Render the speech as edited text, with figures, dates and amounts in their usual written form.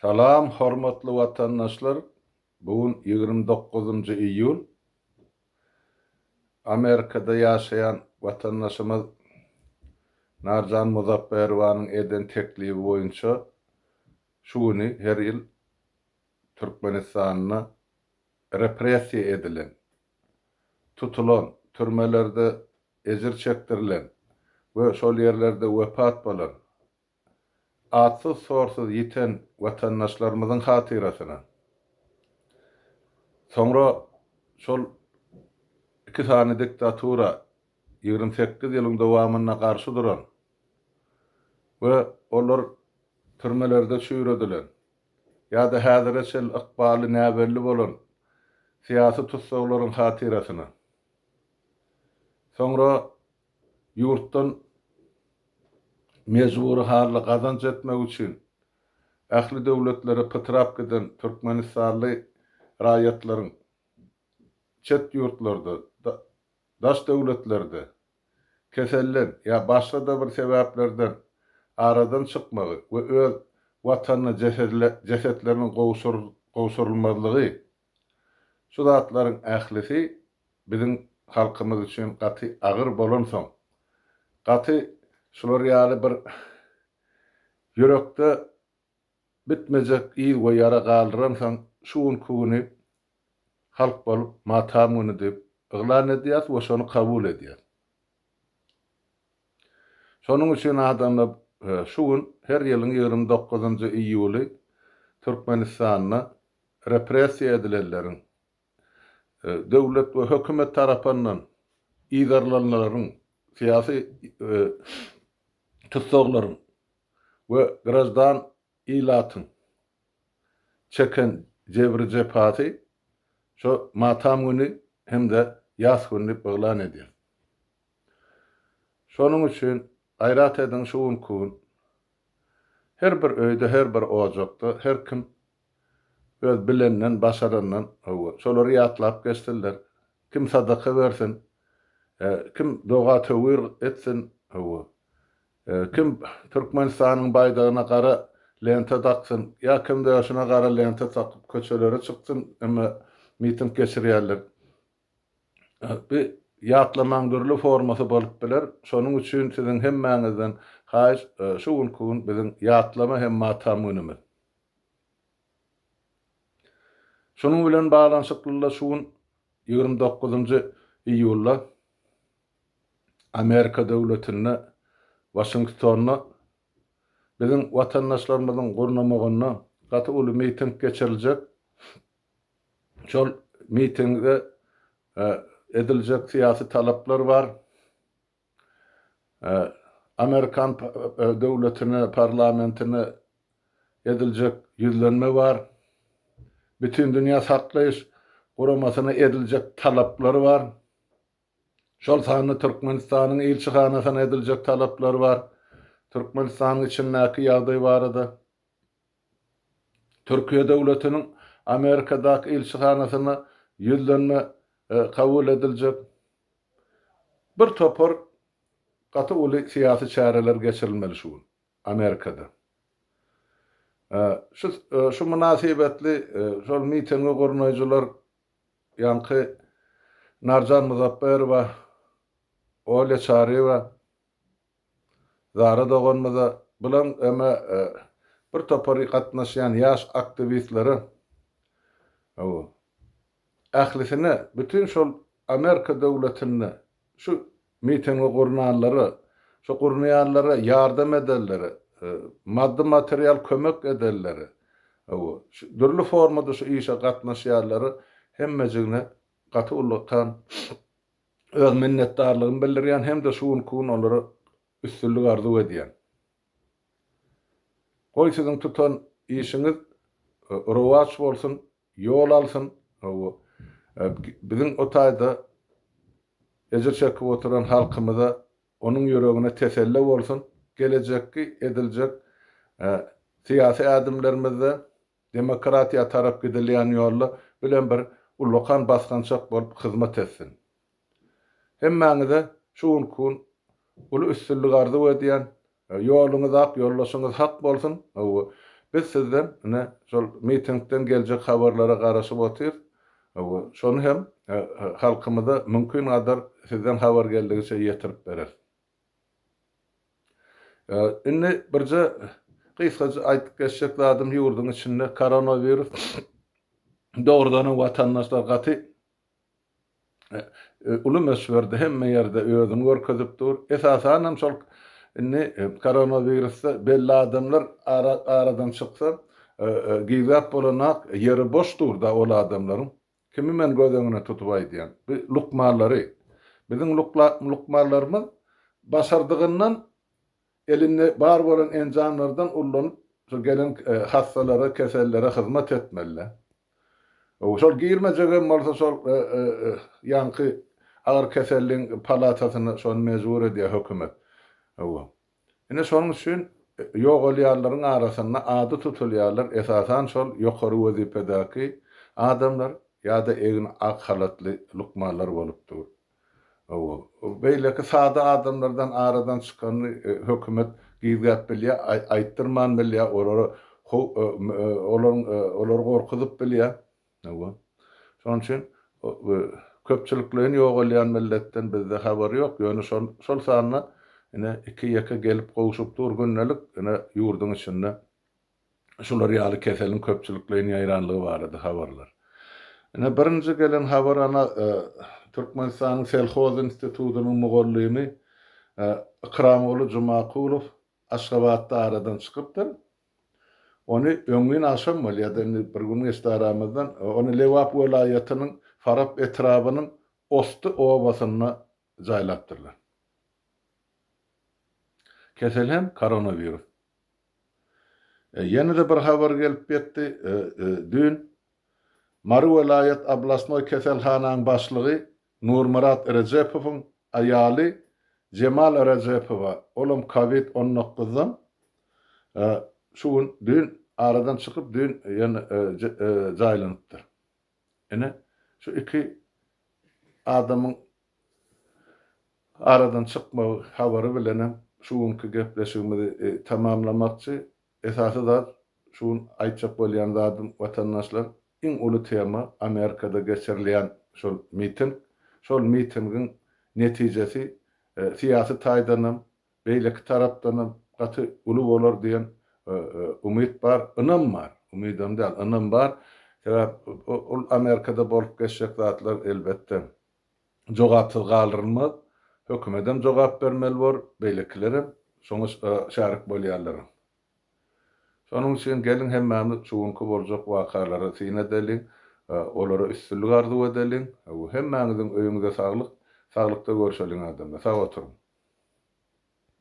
Salam, hormatly watandaşlar. Bugün 29 iyul. Amerikada yaşayan vatandaşımız Narjan Muzafferowanyň eden teklibi boýunça şu güni her ýyl Türkmenistanyna repressiýa edilen, tutulan, türmelerde ejir çektirilen we şol ýerlerde wepat bolan, atsız sorsuz ýiten watandaşlarymyzyň hatyrasyna, soňra şol iki tane diktatura 28 ýylyň dowamyna garşy duran we olar türmelerde çüýredilen ýa-da häzirçe ykbaly näberli bolan syýasy tutsaglaryň hatyrasyna, soňra ýurtdan mejburi hally gazanç etmek üçin ähli döwletlere pytrap giden Türkmenistanly raýatlaryň çet ýurtlarda, daş döwletlerde kesellen ýa başga da bir sebäplerden aradan çykmagy we öz watanyna jesetleriniň gowşurulmazlygy şu zatlaryň ählisi biziň halkymyz üçin gaty agyr bolan soň gaty şular ýaly bir ýürekde bitmejek ýyl we ýara galdyran soň şu güni halk bolup matam güni diýip yglan edýär we şonu kabul edýär. Şonuň üçin adamlar şu gün her ýylyň 29 iýuly Türkmenistanyna repressiýa edilenleriň döwlet we hökümet tarapyndan ýygarlanlaryň syýasy tutsaglaryň we grajdan ilatyň çeken jebri jepaty şo matam güni hem-de ýas güni yglan edýär. Şonuň üçin aýrat eden şu gün her bir öýde, her bir ojakda her kim öz bilenden, başarandan şolary ýatlap geçdiler. Kim sadaka bersin, kim doga töwür etsin, kim Türkmenistanyň baýdagyna gara lente taksın, ýa kim de şuna gara lente takyp köçelere çyksyn, emma miting geçirýärler. Bir ýatlamaň dürli formasy bolup biler. Şonuň üçin siziň hemmäňizden haýyş şu gün biziň ýatlama hem matam günümiz. Şonuň bilen baglanyşykly şu gün 29 iýulda Amerika döwletine Washingtonna biziň watandaşlarymyzyň gurnamagyna gaty uly miting geçiriljek. Şol mitingde edilecek siyasi talaplar var. Amerikan döwletine, parlamentine edilecek yüzlenme var. Bütün dünya saklaýyş guramasyna edilecek talaplar var. Şol sany Türkmenistanyň elçihanasyna edilecek talaplar var. Türkmenistanyň içindäki ýagdaý barada Türkiýe döwletiniň Amerikadaky elçihanasyna yüzlenme kabul edilecek. Bir topar gaty uly syýasy çäreler geçirilmeli şu Amerikada. Şu münasibetli şol mitinge gurnaýjylar ýanky Narjan Muzafferowa, Olya Çarewa, Zara Doganmaza bilen emma bir topar gatnaşýan ýaş aktivistleri ählisine bütün şol Amerika döwletine şu mitinge gurnanlary, şu gurnaýanlara ýardam edenleri, maddi material kömek edenleri, dürli formada şu işe gatnaşýarlary hemmejigine gaty ulukdan öz minnetdarlygyny bildirýän hem de şu gün olary üstünlük arzu edýän. Goý siziň tutan işiňiz rowaç bolsun, ýol alsyn. Biziň otaýda ejir çekip oturan halkymyza onuň ýöregine teselli bolsun, gelecekki ediljek syýasy adımlarymyzda demokratiýa tarap gidilýän ýolda bilen bir ullukan basgançak bolup hyzmat etsin. Hemmäňize şu gün uly üstünlük arzu edýän ýoluňyz ak, ýollaşyňyz hak bolsun. Biz sizden ne şol mitingden geljek habarlara garaşyp otyr. Şonu hem halkymyza mümkin kadar sizden habar geldigiçe ýetirip berer. Inni birje kysgaça aýtyp geçjek zadym ýurdun içinde koronavirus doğrudan watandaşlar gaty uly mesberde hemme ýerde özüni görkezip dur. Esasanam şol inni koronavirusda belli adamlar aradan çyksa giýzap bolanak ýeri boş durda ol adamlaryň. Kimi men gözüňe tutup aýdýan. Bu lukmalary. Biziň lukmalarymyz başardygyndan elinde bar bolan enjamlardan ullanyp şu gelen hastalara, kesellere hyzmat etmeli. Şol girmejegen bolsa şol ýanky agyr keselliň palatasyna şonu mejbur edýär hökümet. Ine şonuň üçin ýogalýarlaryň arasynda ady tutulýarlar. Esasan şol ýokary wezipedäki adamlar ýa-da egin ak halatly lukmalar bolupdyr. Beýleki sada adamlardan aradan çykany hökümet giýgap bilýär, aýtdyrman bilýär, olar gorkuzyp bilýär. Şonuň üçin köpçüliklerini ýogalýan milletden bizde habar ýok. Ýöne şol sanyna ine iki ýaka gelip gowuşup dur günnelik ine ýurdun içinde şular ýaly keselin köpçüliklerini ýaýranlygy barady habarlar. Ine birinji gelen habar ana Türkmenistanyň Selhoz institutynyň mugallimy Ikramoğlu Jumaqulow Aşgabatda aradan çykypdyr. Onu öňün aşam bolýar bir gün estaramyzdan onu Lewap welaýatynyň Farap etrabynyň Ostu owasyna jaýlapdyrlar. Kesel hem koronavirus. Ýene-de bir habar gelip ýetdi. Dün Mary welaýat Ablasnoy keselhanaň başlygy Nurmurat Rejepowyň aýaly Cemal Rejepowa olum COVID-19'dan şuň dün aradan çykyp dün ýene jaýlanypdyr. Ene şu iki adamyň aradan çykmagy habary bilenem şuňky gepleşigimizi tamamlamakçy esasy da şuň aýtjak bolýan zadym watandaşlar iň uly tema Amerikada geçirilýän şol miting. Şol mitingiň netijesi siyasi taýdanam, beýleki tarapdanam gaty uly bolar diýen umyt bar, ynam bar. Umydym däl, ynam bar. Sebäp ol Amerikada bolup geçjek zatlar elbetde jogapsyz galdyrylmaz. Hökümetem jogap bermeli bor, beýlekilerim şoňa şärik bolýarlar. Şonuň üçin gelin hemmämiz şuňky boljak wakalara syna edelim, olara üstünlük arzu edelim. Hemmäňiziň öýüňize saglyk, saglykda görüşelim adamlar. Sag oturun.